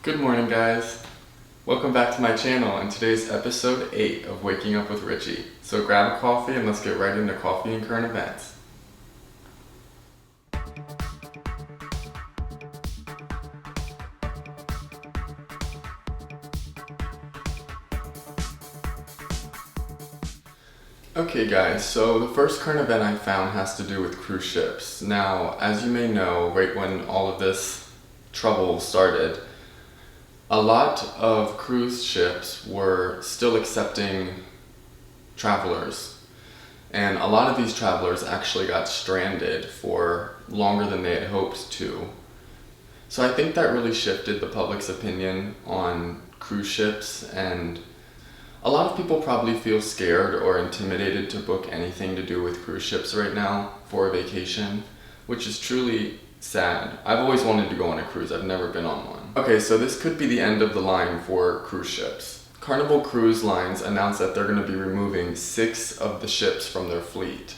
Good morning, guys. Welcome back to my channel and today's episode 8 of Waking Up with Richie. So grab a coffee and let's get right into coffee and current events. Okay guys, so the first current event I found has to do with cruise ships. Now, as you may know, right when all of this trouble started, a lot of cruise ships were still accepting travelers. And a lot of these travelers actually got stranded for longer than they had hoped to. So I think that really shifted the public's opinion on cruise ships, and a lot of people probably feel scared or intimidated to book anything to do with cruise ships right now for a vacation, which is truly sad. I've always wanted to go on a cruise, I've never been on one. Okay, so this could be the end of the line for cruise ships. Carnival Cruise Lines announced that they're going to be removing 6 of the ships from their fleet.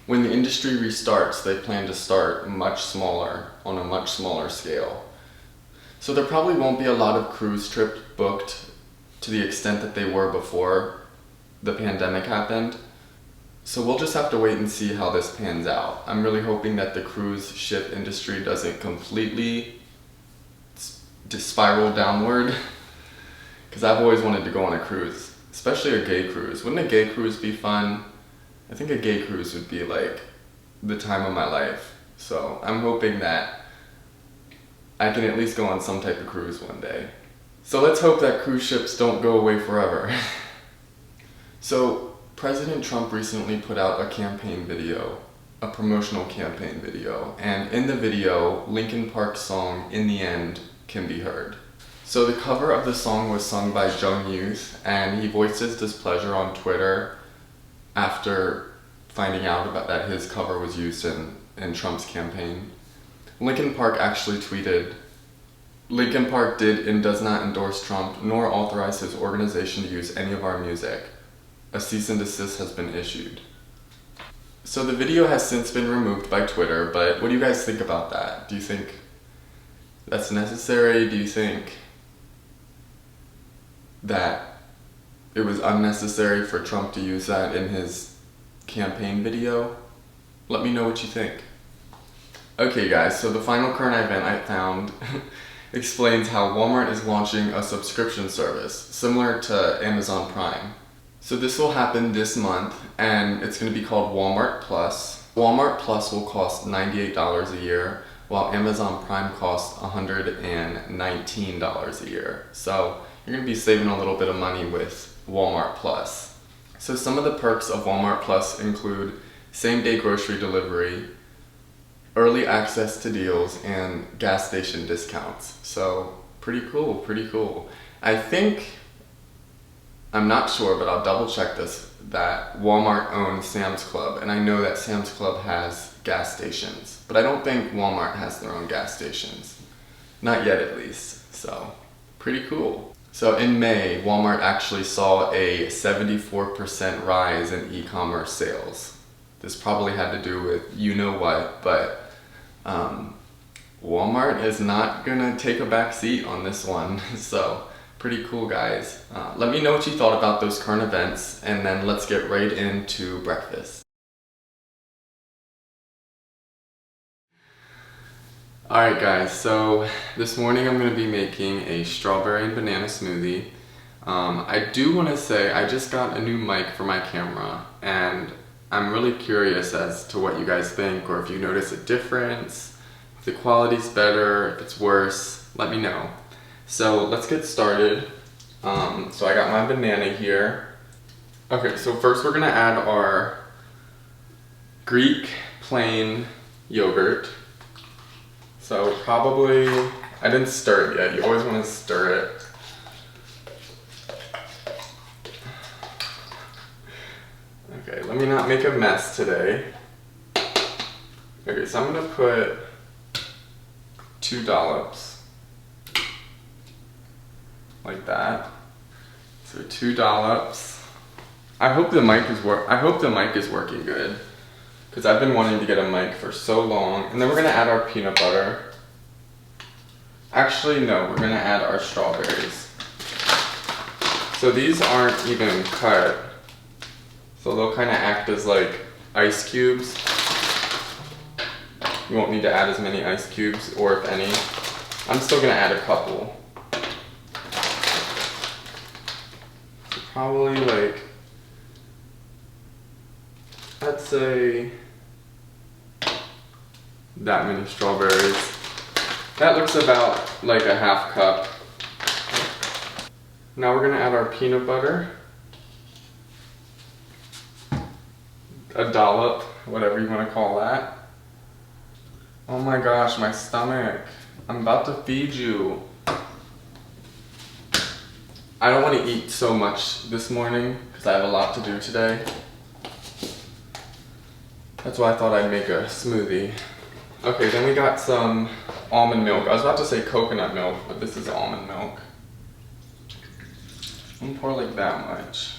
When the industry restarts, they plan to start much smaller, on a much smaller scale. So there probably won't be a lot of cruise trips booked to the extent that they were before the pandemic happened. So we'll just have to wait and see how this pans out. I'm really hoping that the cruise ship industry doesn't completely spiral downward, because I've always wanted to go on a cruise, especially a gay cruise. Wouldn't a gay cruise be fun? I think a gay cruise would be like the time of my life. So I'm hoping that I can at least go on some type of cruise one day. So let's hope that cruise ships don't go away forever. So President Trump recently put out a campaign video, a promotional campaign video, and in the video, Linkin Park's song "In the End" can be heard. So the cover of the song was sung by Jung Youth, and he voiced his displeasure on Twitter after finding out about that his cover was used in Trump's campaign. Linkin Park actually tweeted, "Linkin Park did and does not endorse Trump, nor authorize his organization to use any of our music. A cease and desist has been issued." So the video has since been removed by Twitter, but what do you guys think about that? Do you think that's necessary? Do you think that it was unnecessary for Trump to use that in his campaign video? Let me know what you think. Okay guys, so the final current event I found explains how Walmart is launching a subscription service similar to Amazon Prime. So this will happen this month, and it's going to be called Walmart Plus. Walmart Plus will cost $98 a year, while Amazon Prime costs $119 a year. So you're going to be saving a little bit of money with Walmart Plus. So some of the perks of Walmart Plus include same-day grocery delivery, early access to deals, and gas station discounts. So pretty cool, pretty cool. I'm not sure, but I'll double check this, that Walmart owns Sam's Club, and I know that Sam's Club has gas stations, but I don't think Walmart has their own gas stations. Not yet, at least. So pretty cool. So in May, Walmart actually saw a 74% rise in e-commerce sales. This probably had to do with you know what, but Walmart is not gonna take a back seat on this one. So pretty cool, guys. Let me know what you thought about those current events, and then let's get right into breakfast. Alright guys, so this morning I'm going to be making a strawberry and banana smoothie. I do want to say I just got a new mic for my camera, and I'm really curious as to what you guys think, or if you notice a difference, if the quality's better, if it's worse, let me know. So let's get started. So I got my banana here. Okay, so first we're gonna add our Greek plain yogurt. So probably, I didn't stir it yet, you always wanna stir it. Okay, let me not make a mess today. Okay, so I'm gonna put 2 dollops. Like that. So 2 dollops. I hope the mic is working good, because I've been wanting to get a mic for so long. And then we're gonna add our peanut butter. Actually, no, we're gonna add our strawberries. So these aren't even cut, so they'll kind of act as like ice cubes. You won't need to add as many ice cubes, or if any. I'm still gonna add a couple. So probably like, I'd say that many strawberries. That looks about like a half cup. Now we're gonna add our peanut butter. A dollop, whatever you wanna call that. Oh my gosh, my stomach. I'm about to feed you. I don't wanna eat so much this morning because I have a lot to do today. That's why I thought I'd make a smoothie. Okay, then we got some almond milk. I was about to say coconut milk, but this is almond milk. I'm gonna pour like that much.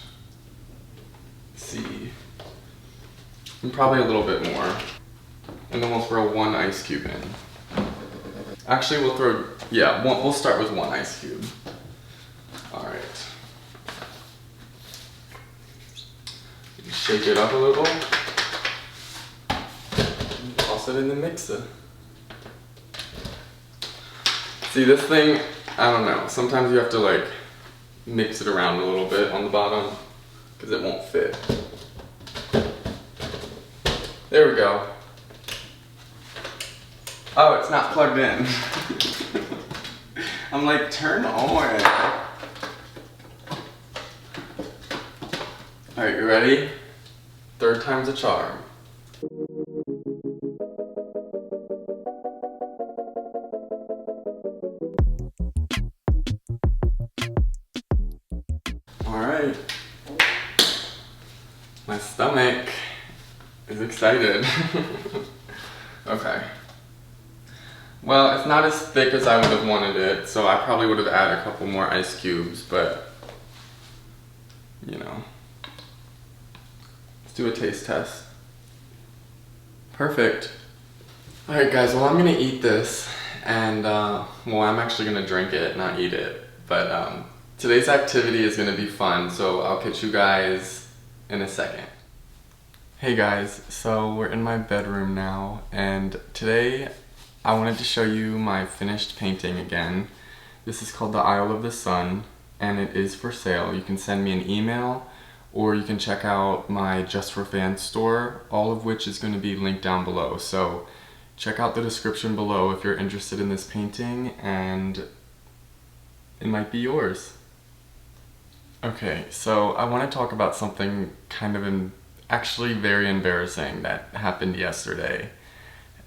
Let's see. And probably a little bit more. And then we'll throw 1 ice cube in. Actually, we'll start with 1 ice cube. All right. Shake it up a little. Toss it in the mixer. See, this thing, I don't know. Sometimes you have to like mix it around a little bit on the bottom because it won't fit. There we go. Oh, it's not plugged in. I'm like, turn on. Alright, you ready? 3rd time's a charm. Alright. My stomach is excited. Okay. Well, it's not as thick as I would have wanted it, so I probably would have added a couple more ice cubes, but you know. Let's do a taste test. Perfect. Alright guys, well I'm gonna eat this, and well, I'm actually gonna drink it, not eat it, but today's activity is gonna be fun, so I'll catch you guys in a second. Hey guys, so we're in my bedroom now, and today I wanted to show you my finished painting again. This is called the Isle of the Sun, and it is for sale. You can send me an email, or you can check out my Just for Fans store, all of which is going to be linked down below. So check out the description below if you're interested in this painting, and it might be yours. Okay, so I want to talk about something kind of actually very embarrassing that happened yesterday.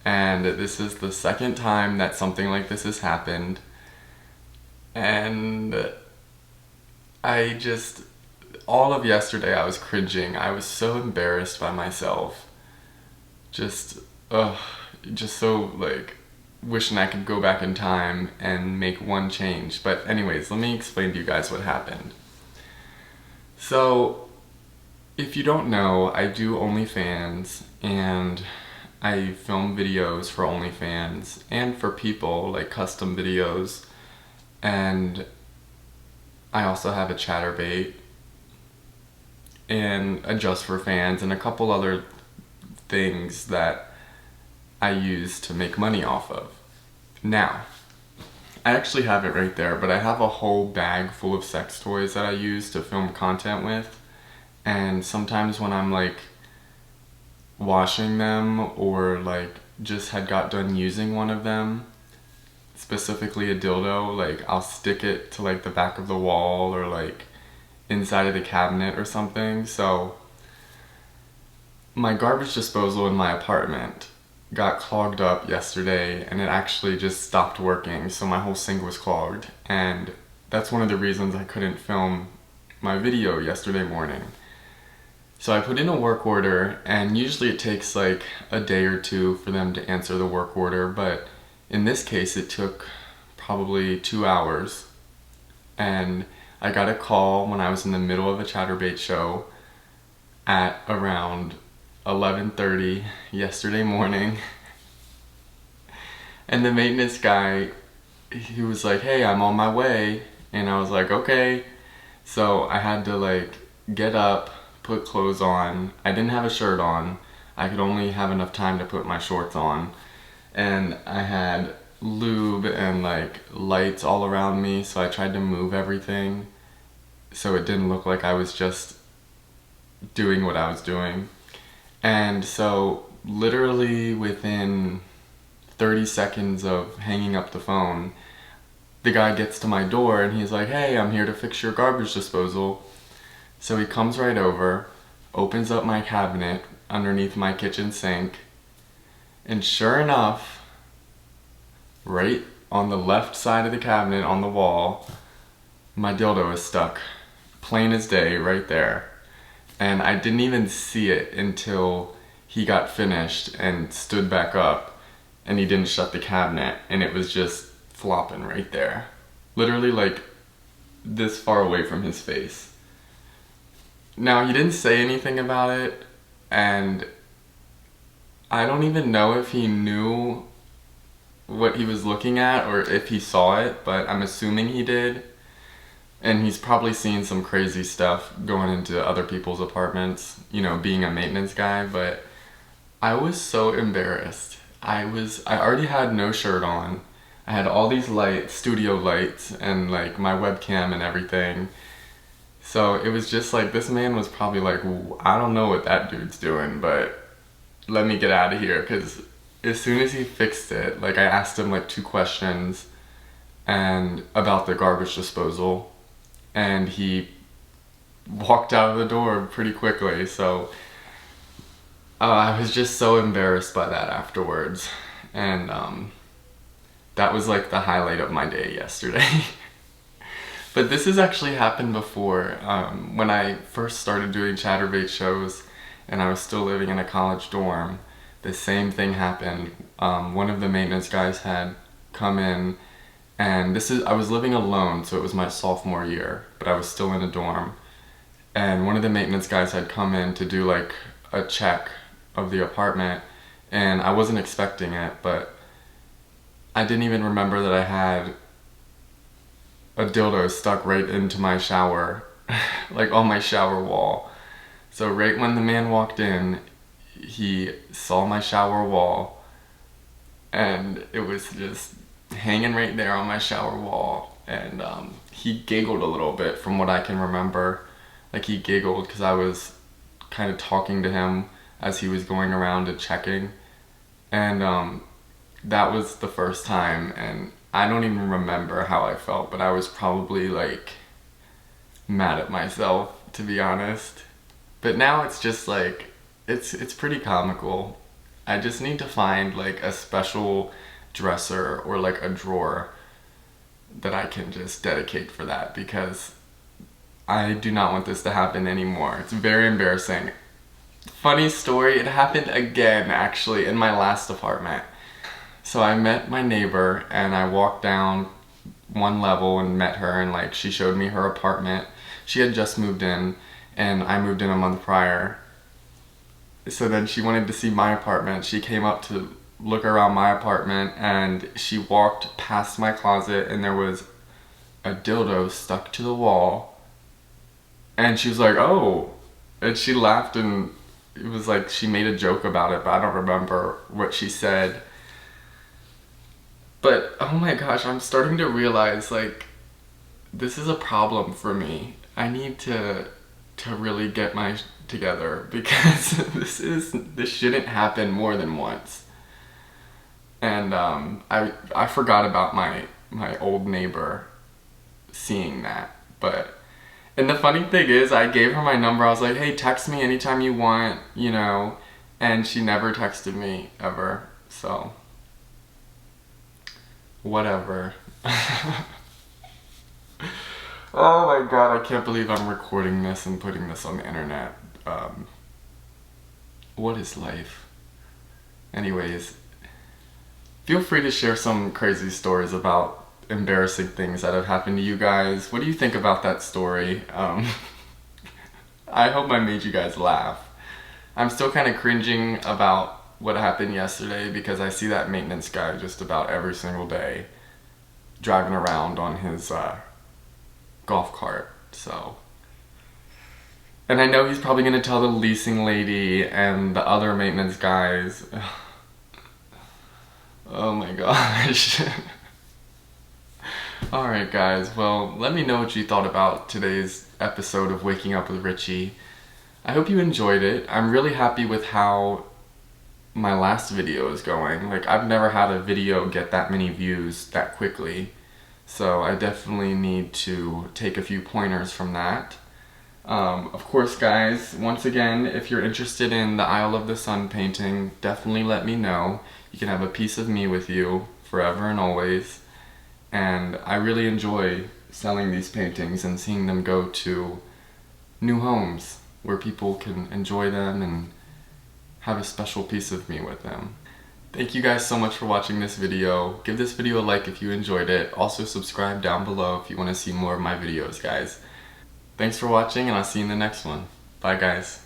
And this is the 2nd time that something like this has happened. And all of yesterday I was cringing. I was so embarrassed by myself. Just so like wishing I could go back in time and make one change. But anyways, let me explain to you guys what happened. So, if you don't know, I do OnlyFans, and I film videos for OnlyFans and for people, like custom videos, and I also have a Chatterbait and a Just for Fans and a couple other things that I use to make money off of. Now, I actually have it right there, but I have a whole bag full of sex toys that I use to film content with, and sometimes when I'm like washing them, or like just had got done using one of them, specifically a dildo, like I'll stick it to like the back of the wall or like inside of the cabinet or something. So my garbage disposal in my apartment got clogged up yesterday, and it actually just stopped working, so my whole sink was clogged, and that's one of the reasons I couldn't film my video yesterday morning. So I put in a work order, and usually it takes like a day or 2 for them to answer the work order, but in this case it took probably 2 hours. And I got a call when I was in the middle of a Chatterbait show at around 11:30 yesterday morning, and the maintenance guy he was like, hey, I'm on my way. And I was like, okay. So I had to like get up, put clothes on. I didn't have a shirt on. I could only have enough time to put my shorts on. And I had lube and like lights all around me, so I tried to move everything so it didn't look like I was just doing what I was doing. And so literally within 30 seconds of hanging up the phone, the guy gets to my door and he's like, hey, I'm here to fix your garbage disposal. So he comes right over, opens up my cabinet underneath my kitchen sink, and sure enough, right on the left side of the cabinet on the wall, my dildo is stuck, plain as day, right there. And I didn't even see it until he got finished and stood back up, and he didn't shut the cabinet, and it was just flopping right there. Literally like this far away from his face. Now, he didn't say anything about it, and I don't even know if he knew what he was looking at or if he saw it, but I'm assuming he did. And he's probably seen some crazy stuff going into other people's apartments, you know, being a maintenance guy, but I was so embarrassed. I already had no shirt on. I had all these lights, studio lights, and like my webcam and everything. So it was just like, this man was probably like, I don't know what that dude's doing, but let me get out of here. Because as soon as he fixed it, like I asked him like 2 questions and about the garbage disposal, and he walked out of the door pretty quickly. So I was just so embarrassed by that afterwards. And that was like the highlight of my day yesterday. But this has actually happened before. When I first started doing Chatterbait shows and I was still living in a college dorm, the same thing happened. One of the maintenance guys had come in, and I was living alone, so it was my sophomore year, but I was still in a dorm. And one of the maintenance guys had come in to do like a check of the apartment, and I wasn't expecting it, but I didn't even remember that I had a dildo stuck right into my shower, like on my shower wall. So right when the man walked in, he saw my shower wall, and it was just hanging right there on my shower wall. And he giggled a little bit from what I can remember. Like he giggled because I was kind of talking to him as he was going around and checking. And that was the first time, and I don't even remember how I felt, but I was probably like mad at myself, to be honest. But now it's just like, it's pretty comical. I just need to find like a special dresser or like a drawer that I can just dedicate for that, because I do not want this to happen anymore. It's very embarrassing. Funny story, it happened again actually in my last apartment. So I met my neighbor and I walked down one level and met her, and like she showed me her apartment. She had just moved in and I moved in a month prior. So then she wanted to see my apartment. She came up to look around my apartment, and she walked past my closet and there was a dildo stuck to the wall. And she was like, oh, and she laughed, and it was like she made a joke about it, but I don't remember what she said. But oh my gosh, I'm starting to realize like this is a problem for me. I need to really get my together, because this shouldn't happen more than once. And I forgot about my old neighbor seeing that. But and the funny thing is, I gave her my number. I was like, hey, text me anytime you want, you know, and she never texted me ever. So whatever. Oh my god, I can't believe I'm recording this and putting this on the internet. What is life? Anyways, feel free to share some crazy stories about embarrassing things that have happened to you guys. What do you think about that story? I hope I made you guys laugh. I'm still kind of cringing about what happened yesterday, because I see that maintenance guy just about every single day. driving around on his golf cart. So, and I know he's probably gonna tell the leasing lady and the other maintenance guys. Oh my gosh. Alright guys, well, let me know what you thought about today's episode of Waking Up with Richie. I hope you enjoyed it. I'm really happy with how my last video is going. Like, I've never had a video get that many views that quickly. So I definitely need to take a few pointers from that. Of course guys, once again, if you're interested in the Isle of the Sun painting, definitely let me know. You can have a piece of me with you forever and always. And I really enjoy selling these paintings and seeing them go to new homes where people can enjoy them and have a special piece of me with them. Thank you guys so much for watching this video. Give this video a like if you enjoyed it. Also subscribe down below if you want to see more of my videos, guys. Thanks for watching, and I'll see you in the next one. Bye guys.